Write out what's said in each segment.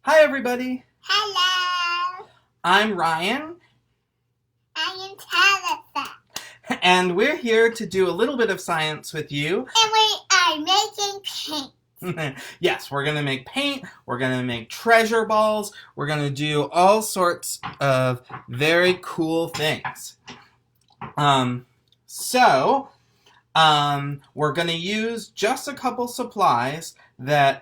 Hi everybody, Hello, I'm Ryan, I am Tabitha, and we're here to do a little bit of science with you. and we are making paint. Yes, we're going to make paint, we're going to make treasure balls, we're going to do all sorts of very cool things. Um, so, we're going to use just a couple supplies that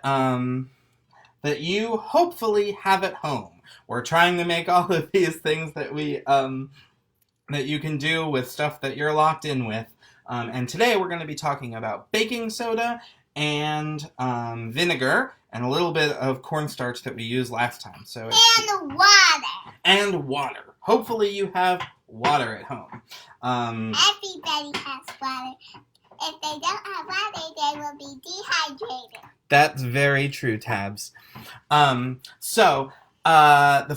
you hopefully have at home. We're trying to make all of these things that that you can do with stuff that you're locked in with. And today we're going to be talking about baking soda and vinegar and a little bit of cornstarch that we used last time. And water. And water. Hopefully you have water at home. Everybody has water. If they don't have water, they will be dehydrated. That's very true, Tabs. The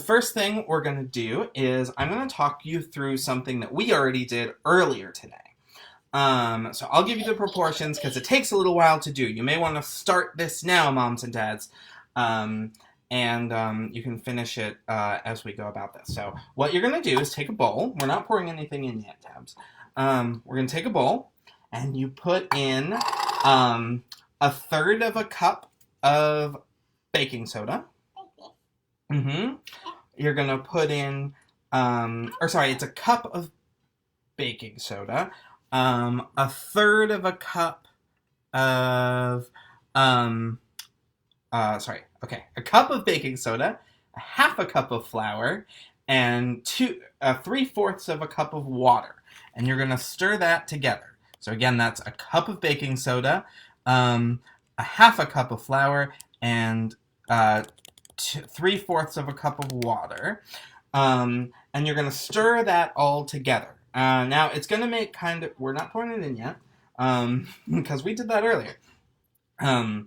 first thing we're going to do is I'm going to talk you through something that we already did earlier today. So I'll give you the proportions because it takes a little while to do. You may want to start this now, moms and dads, and you can finish it as we go about this. So what you're going to do is take a bowl. We're not pouring anything in yet, Tabs. We're going to take a bowl, and you put in a third of a cup of baking soda. Mm-hmm. You're going to put in, it's a cup of baking soda, a third of a cup of, a cup of baking soda, a half a cup of flour, and 3/4 of a cup of water. And you're going to stir that together. So again, that's a cup of baking soda, a half a cup of flour, and 3/4 of a cup of water. And you're going to stir that all together. Now, it's going to make we're not pouring it in yet, because we did that earlier. You're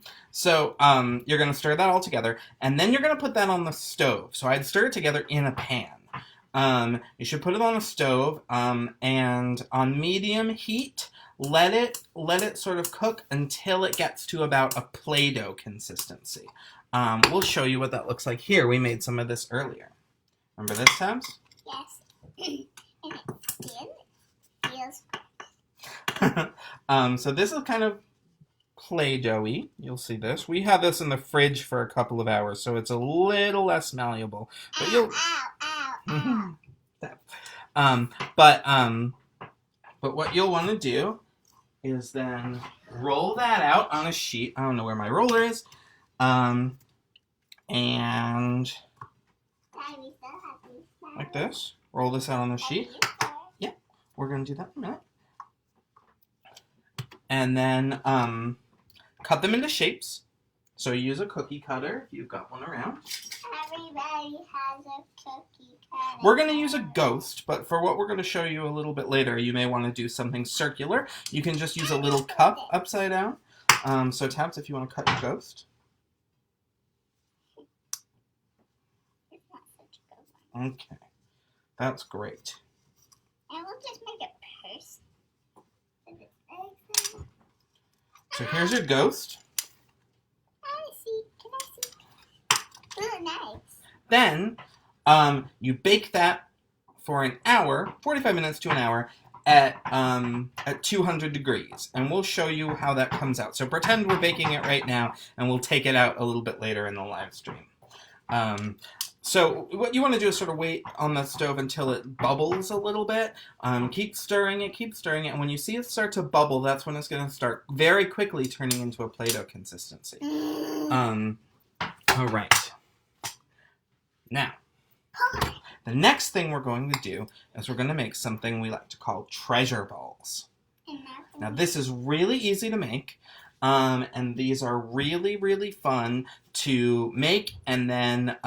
going to stir that all together, and then you're going to put that on the stove. So I'd stir it together in a pan. You should put it on a stove, and on medium heat, let it sort of cook until it gets to about a Play-Doh consistency. We'll show you what that looks like here. We made some of this earlier. Remember this, Tabs? Yes. And it feels. So this is kind of Play-Doh-y. You'll see this. We had this in the fridge for a couple of hours, so it's a little less malleable. But Ow. But what you'll want to do is then roll that out on a sheet. I don't know where my roller is. And like this. Roll this out on the sheet. Yeah, we're going to do that in a minute. And then cut them into shapes. So use a cookie cutter if you've got one around. Everybody has a cookie cutter. We're going to use a ghost, but for what we're going to show you a little bit later, you may want to do something circular. You can just use a little cup upside down. So Tabs, if you want to cut your ghost. Okay, that's great. And we'll just make a purse. So here's your ghost. I see. Can I see? Really nice. Then you bake that for an hour, 45 minutes to an hour, at 200 degrees. And we'll show you how that comes out. So pretend we're baking it right now, and we'll take it out a little bit later in the live stream. So what you want to do is sort of wait on the stove until it bubbles a little bit. Keep stirring it, and when you see it start to bubble, that's when it's going to start very quickly turning into a Play-Doh consistency. All right. Now, the next thing we're going to do is we're going to make something we like to call treasure balls. Now, this is really easy to make. And these are really, really fun to make and then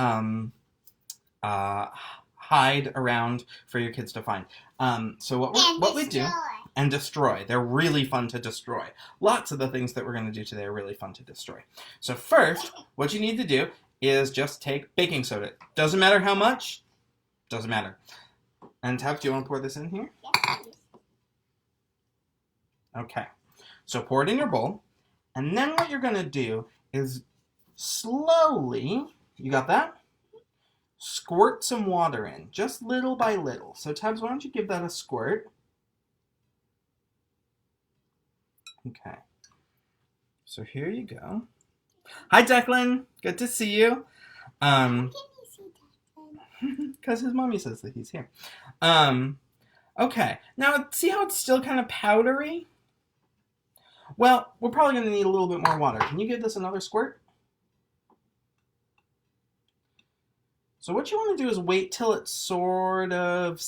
hide around for your kids to find. So what we do and destroy. They're really fun to destroy. Lots of the things that we're going to do today are really fun to destroy. So first, what you need to do is just take baking soda. Doesn't matter how much. Doesn't matter. And Tabs, do you want to pour this in here? Yes. Okay. So pour it in your bowl. And then what you're going to do is slowly You got that? Squirt some water in, just little by little. So Tabs, why don't you give that a squirt? Okay. So here you go. Hi, Declan. Good to see you. How can you see Declan? Because his mommy says that he's here. Okay. Now, see how it's still kind of powdery? Well, we're probably going to need a little bit more water. Can you give this another squirt? So what you want to do is wait till it's sort of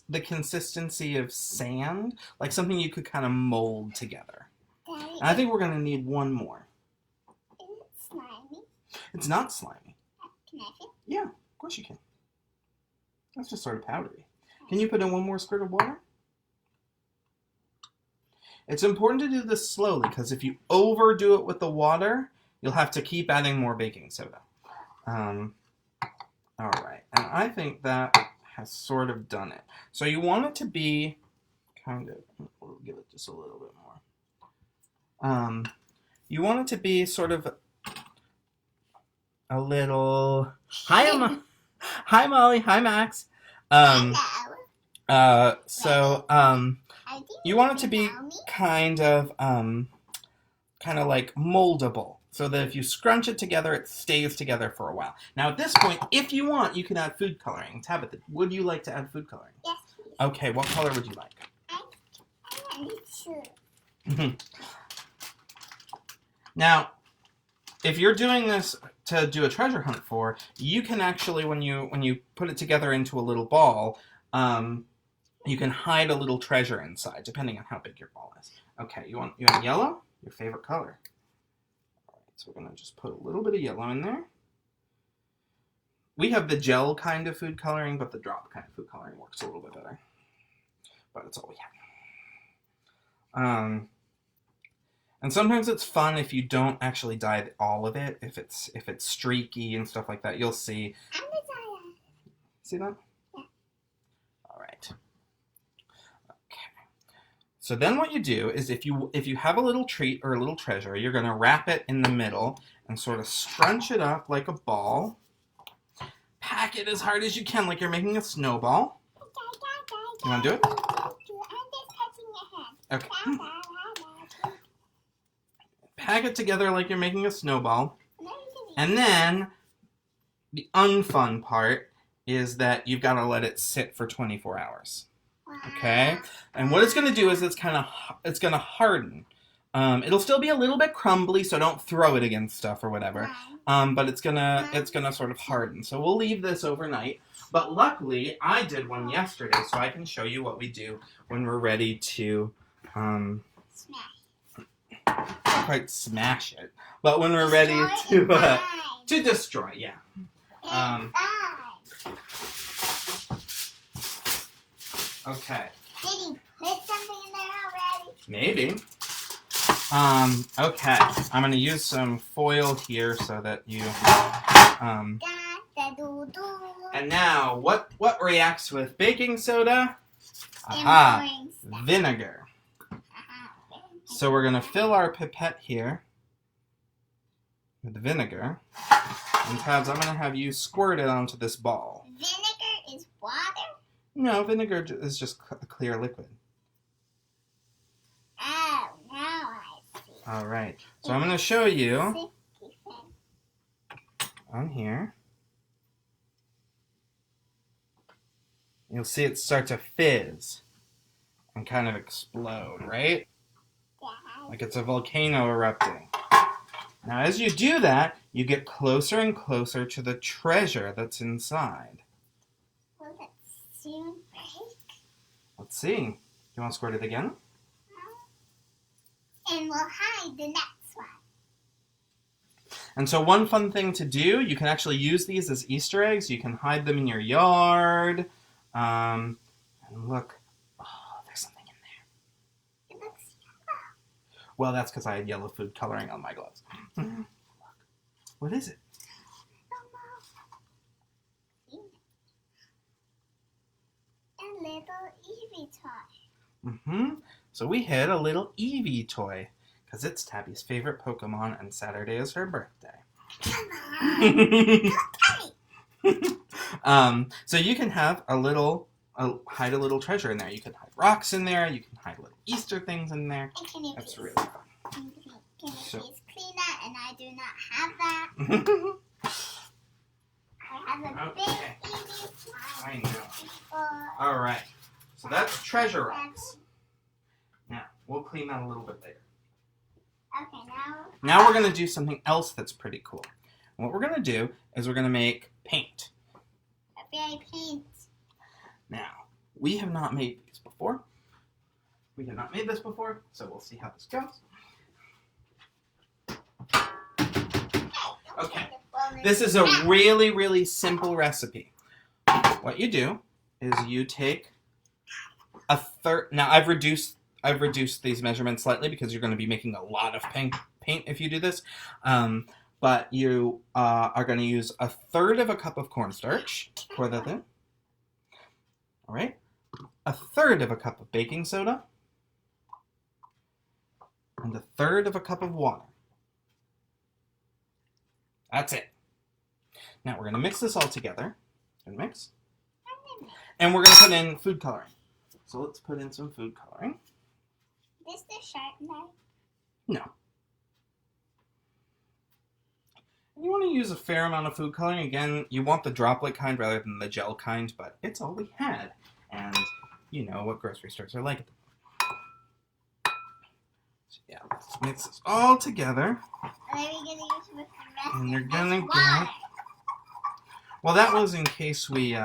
the consistency of sand, like something you could kind of mold together. Daddy, And I think we're going to need one more. is it slimy? It's not slimy. Can I feel? Yeah, of course you can. That's just sort of powdery. Can you put in one more squirt of water? It's important to do this slowly, because if you overdo it with the water, you'll have to keep adding more baking soda. All right, and I think that has sort of done it. So you want it to be kind of, we'll give it just a little bit more. You want it to be sort of a little, hi Molly, hi Max. Hello. You want it to be kind of like moldable, so that if you scrunch it together, it stays together for a while. Now at this point, if you want, you can add food coloring. Tabitha, would you like to add food coloring? Yes, please. Okay, what color would you like? I need to. Now, if you're doing this to do a treasure hunt for, you can actually, when you put it together into a little ball, you can hide a little treasure inside, depending on how big your ball is. Okay, you want yellow? Your favorite color. All right, so we're gonna just put a little bit of yellow in there. We have the gel kind of food coloring, but the drop kind of food coloring works a little bit better. But it's all we have. And sometimes it's fun if you don't actually dye all of it. If it's streaky and stuff like that, you'll see. I'm the dye. See that? Yeah. All right. So then what you do is if you have a little treat or a little treasure, you're going to wrap it in the middle and sort of scrunch it up like a ball. Pack it as hard as you can like you're making a snowball. You want to do it? I'm just touching your hand. Okay. Pack it together like you're making a snowball. And then the unfun part is that you've got to let it sit for 24 hours. Okay, and what it's going to do is it's going to harden. It'll still be a little bit crumbly, so don't throw it against stuff or whatever. But it's gonna sort of harden. So we'll leave this overnight. But luckily, I did one yesterday, so I can show you what we do when we're ready to Smash. not quite smash it, but when we're ready to destroy. Yeah. Okay. Did he put something in there already? Maybe. Okay. I'm going to use some foil here so that you, and now, what reacts with baking soda? Aha. Vinegar. So we're going to fill our pipette here with the vinegar. And Tabs, I'm going to have you squirt it onto this ball. Vinegar is water? No, vinegar is just a clear liquid. Oh, now I see. All right. So I'm going to show you on here. You'll see it start to fizz and kind of explode, right? Like it's a volcano erupting. Now, as you do that, you get closer and closer to the treasure that's inside. Will it soon break? Let's see. You want to squirt it again? And we'll hide the next one. And so one fun thing to do, you can actually use these as Easter eggs. You can hide them in your yard. And look. Oh, there's something in there. It looks yellow. Well, that's because I had yellow food coloring on my gloves. Look. What is it? A little Eevee toy. Mm-hmm. So we hid a little Eevee toy because it's Tabby's favorite Pokemon and Saturday is her birthday. Come on. So you can have hide a little treasure in there. You can hide rocks in there. You can hide little Easter things in there. That's really fun. Can you please clean that? And I do not have that. I have a big easy slime. I know. All right. So that's treasure rocks. Now, we'll clean that a little bit later. Okay, Now we're going to do something else that's pretty cool. What we're going to do is we're going to make paint. Okay, paint. Now, we have not made these before. So we'll see how this goes. Okay. This is a really, really simple recipe. What you do is you take a third. Now, I've reduced these measurements slightly because you're going to be making a lot of paint if you do this. But you are going to use a third of a cup of cornstarch. Pour that in. All right. A third of a cup of baking soda. And a third of a cup of water. That's it. Now we're going to mix this all together. Mix. And we're going to put in food coloring. So let's put in some food coloring. Is this the sharp knife? No. You want to use a fair amount of food coloring. Again, you want the droplet kind rather than the gel kind, but it's all we had. And you know what grocery stores are like. So yeah, let's mix this all together. Are we going to use with the rest? And you're going to get... Well, that was in case we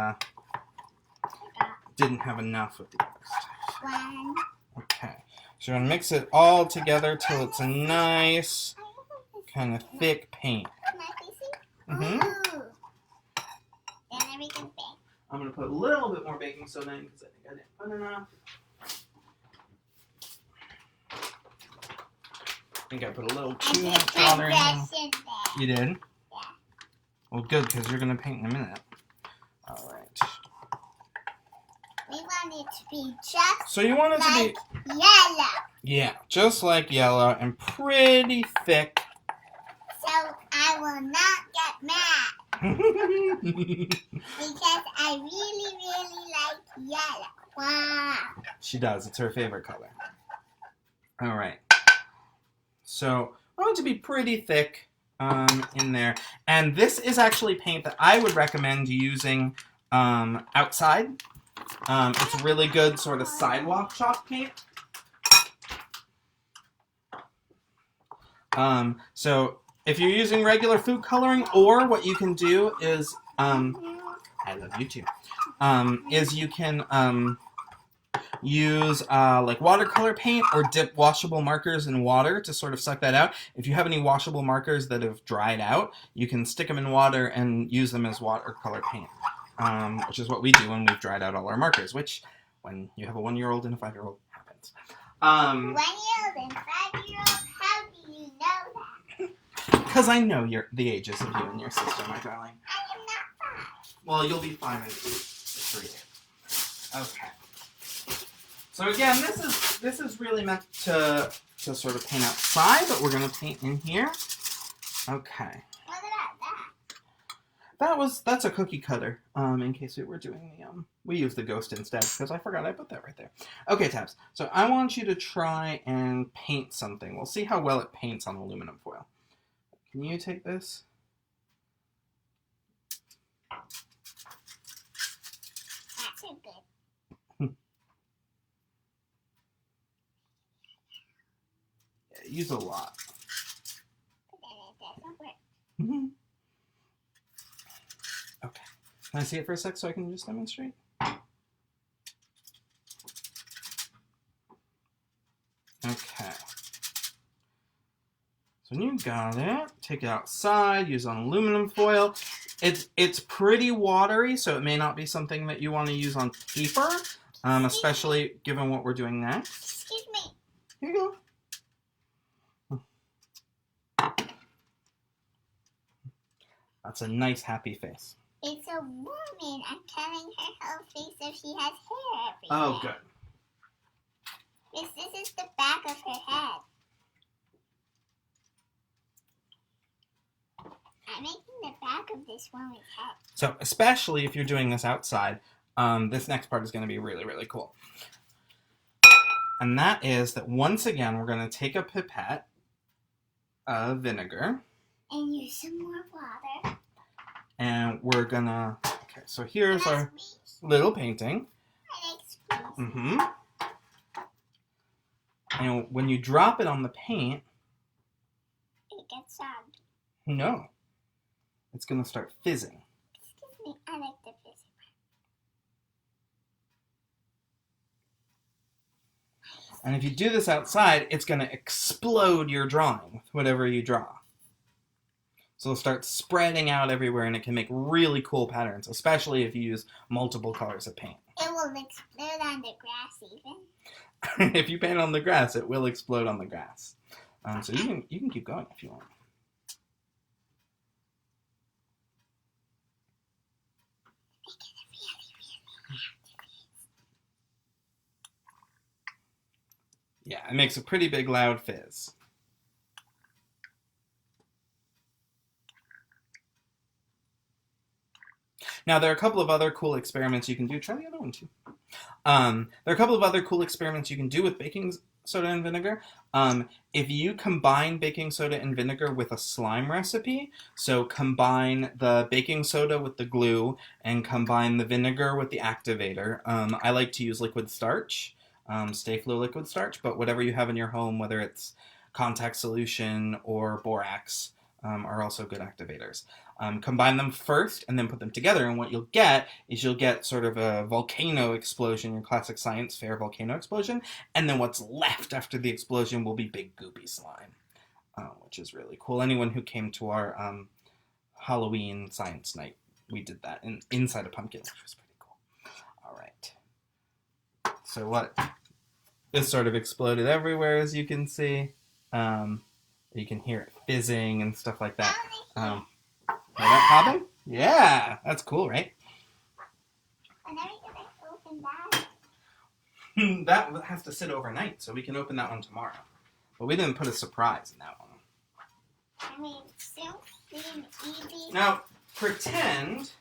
didn't have enough with the other stuff. One. Okay. So you're going to mix it all together till it's a nice kind of thick paint. Can I see? Mm-hmm. Ooh. Then everything big. I'm going to put a little bit more baking soda in because I think I didn't put enough. I think I put a little too much powder in. You did? Yeah. Well, good, because you're going to paint in a minute. All right. We want it to be just So you want it to be... yellow. Yeah, just like yellow and pretty thick. So I will not get mad. Because I really, really like yellow. Wow. She does. It's her favorite color. All right. So I want it to be pretty thick in there. And this is actually paint that I would recommend using outside. It's really good sort of sidewalk chalk paint. So if you're using regular food coloring, or what you can do is, I love you too, is you can use like watercolor paint or dip washable markers in water to sort of suck that out. If you have any washable markers that have dried out, you can stick them in water and use them as watercolor paint, which is what we do when we've dried out all our markers, which when you have a 1-year-old and a 5-year-old happens. 1-year-old and 5-year-old, how do you know that? Because I know the ages of you and your sister, my darling. I am not 5. Well, you'll be 5 in 3 days. Okay. So again, this is really meant to sort of paint outside, but we're gonna paint in here. Okay. What about that? That's a cookie cutter. In case we were doing the we used the ghost instead because I forgot I put that right there. Okay, Tabs. So I want you to try and paint something. We'll see how well it paints on aluminum foil. Can you take this? That's a good. Yeah, use a lot. But then it doesn't work. Okay. Can I see it for a sec so I can just demonstrate? Okay. So when you got it, take it outside, use on aluminum foil. It's pretty watery, so it may not be something that you want to use on paper, especially given what we're doing next. Excuse me. Here you go. That's a nice, happy face. It's a woman. I'm telling her whole face if she has hair everywhere. Oh, good. This is the back of her head. I'm making the back of this one with head. So especially if you're doing this outside, this next part is going to be really, really cool. And that is that once again, we're going to take a pipette of vinegar. And use some more water. And we're going to... Okay, so here's our little painting. I like squeeze. Mm-hmm. And when you drop it on the paint... It gets soggy. No. It's going to start fizzing. Excuse me, I like the fizzing. And if you do this outside, it's going to explode your drawing with whatever you draw. So it'll start spreading out everywhere, and it can make really cool patterns, especially if you use multiple colors of paint. It will explode on the grass even. If you paint on the grass, it will explode on the grass. So you can keep going if you want. Yeah, it makes a pretty big loud fizz. Now, there are a couple of other cool experiments you can do. Try the other one, too. There are a couple of other cool experiments you can do with baking soda and vinegar. If you combine baking soda and vinegar with a slime recipe, so combine the baking soda with the glue and combine the vinegar with the activator. I like to use liquid starch. Stay-Flow liquid starch, but whatever you have in your home, whether it's contact solution or borax, are also good activators. Combine them first and then put them together, and what you'll get is you'll get sort of a volcano explosion, your classic science fair volcano explosion, and then what's left after the explosion will be big goopy slime, which is really cool. Anyone who came to our Halloween science night, we did that inside a pumpkin, which was pretty cool. All right. So what? This sort of exploded everywhere, as you can see. You can hear it fizzing and stuff like that. Hear that popping? Yeah, that's cool, right? And then we can open that. That has to sit overnight, so we can open that one tomorrow. But we didn't put a surprise in that one. I mean, still easy. Now, pretend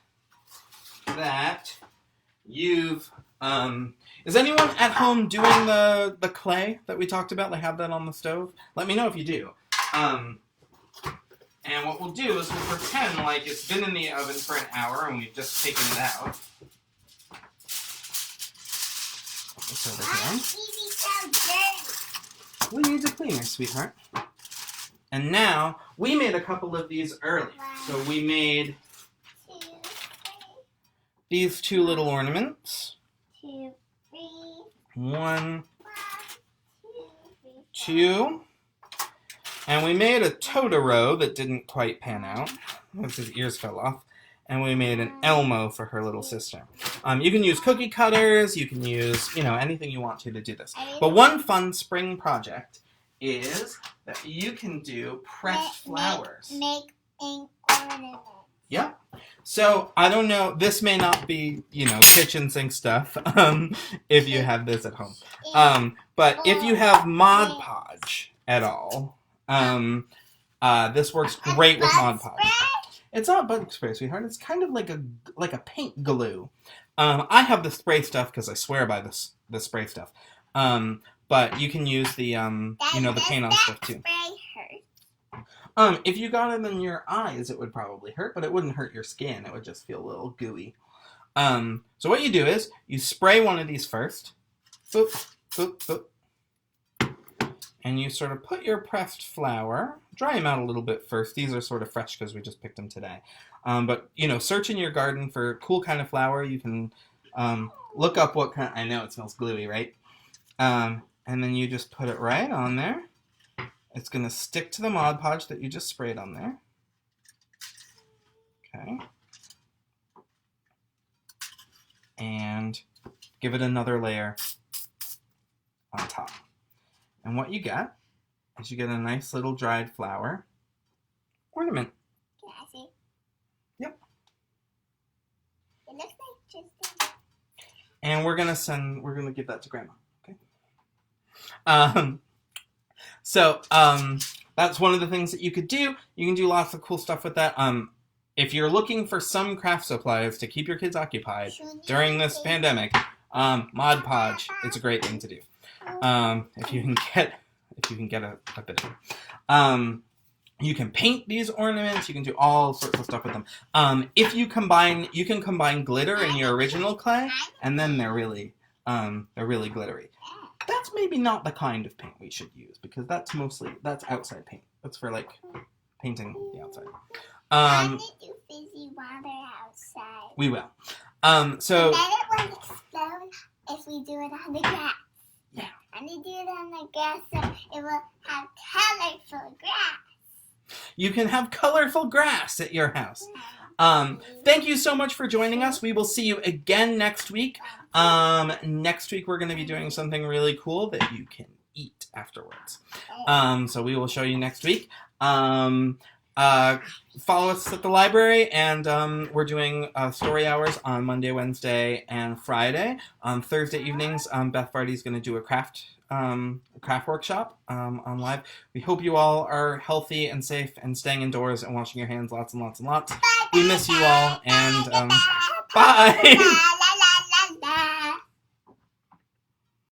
that you've... is anyone at home doing the clay that we talked about? Like, have that on the stove? Let me know if you do. And what we'll do is we'll pretend like it's been in the oven for an hour and we've just taken it out. Put this over here. Easy so dirty. We need a cleaner, sweetheart. And now, we made a couple of these early. So we made these two little ornaments. 2, 3. 1, 2, 3. 2. And we made a Totoro that didn't quite pan out, because his ears fell off. And we made an Elmo for her little sister. You can use cookie cutters, you can use, anything you want to do this. But one fun spring project is that you can do pressed flowers. Make ink ornaments. Yep. So, I don't know, this may not be, kitchen sink stuff, if you have this at home. But if you have Mod Podge at all, this works great with Mod Podge. It's not bug spray, sweetheart. It's kind of like a paint glue. I have the spray stuff because I swear by the spray stuff. But you can use the the paint on stuff too. Spray hurts. If you got it in your eyes, it would probably hurt, but it wouldn't hurt your skin. It would just feel a little gooey. So what you do is you spray one of these first. Boop, boop, boop. And you sort of put your pressed flour, dry them out a little bit first. These are sort of fresh because we just picked them today. But, search in your garden for a cool kind of flour. You can look up what kind. I know it smells gluey, right? And then you just put it right on there. It's going to stick to the Mod Podge that you just sprayed on there. Okay. And give it another layer on top. And what you get is you get a nice little dried flower ornament. Can I see? Yep. It looks like just. And we're gonna give that to Grandma. Okay. that's one of the things that you could do. You can do lots of cool stuff with that. If you're looking for some craft supplies to keep your kids occupied during this pandemic, Mod Podge, it's a great thing to do. If you can get a bit of it. You can paint these ornaments. You can do all sorts of stuff with them. If you can combine glitter in your original clay, and then they're really glittery. That's maybe not the kind of paint we should use, because that's outside paint. That's for like painting the outside. I need to do fizzy water outside. We will. So and then it won't explode if we do it on the grass. Yeah. I need to do it on the grass so it will have colorful grass. You can have colorful grass at your house. Thank you so much for joining us. We will see you again next week. Next week we're going to be doing something really cool that you can eat afterwards. So we will show you next week. Follow us at the library, and we're doing story hours on Monday, Wednesday, and Friday. Thursday evenings, Beth Vardy's going to do a craft workshop on live. We hope you all are healthy and safe and staying indoors and washing your hands lots and lots and lots. We miss you all, and bye!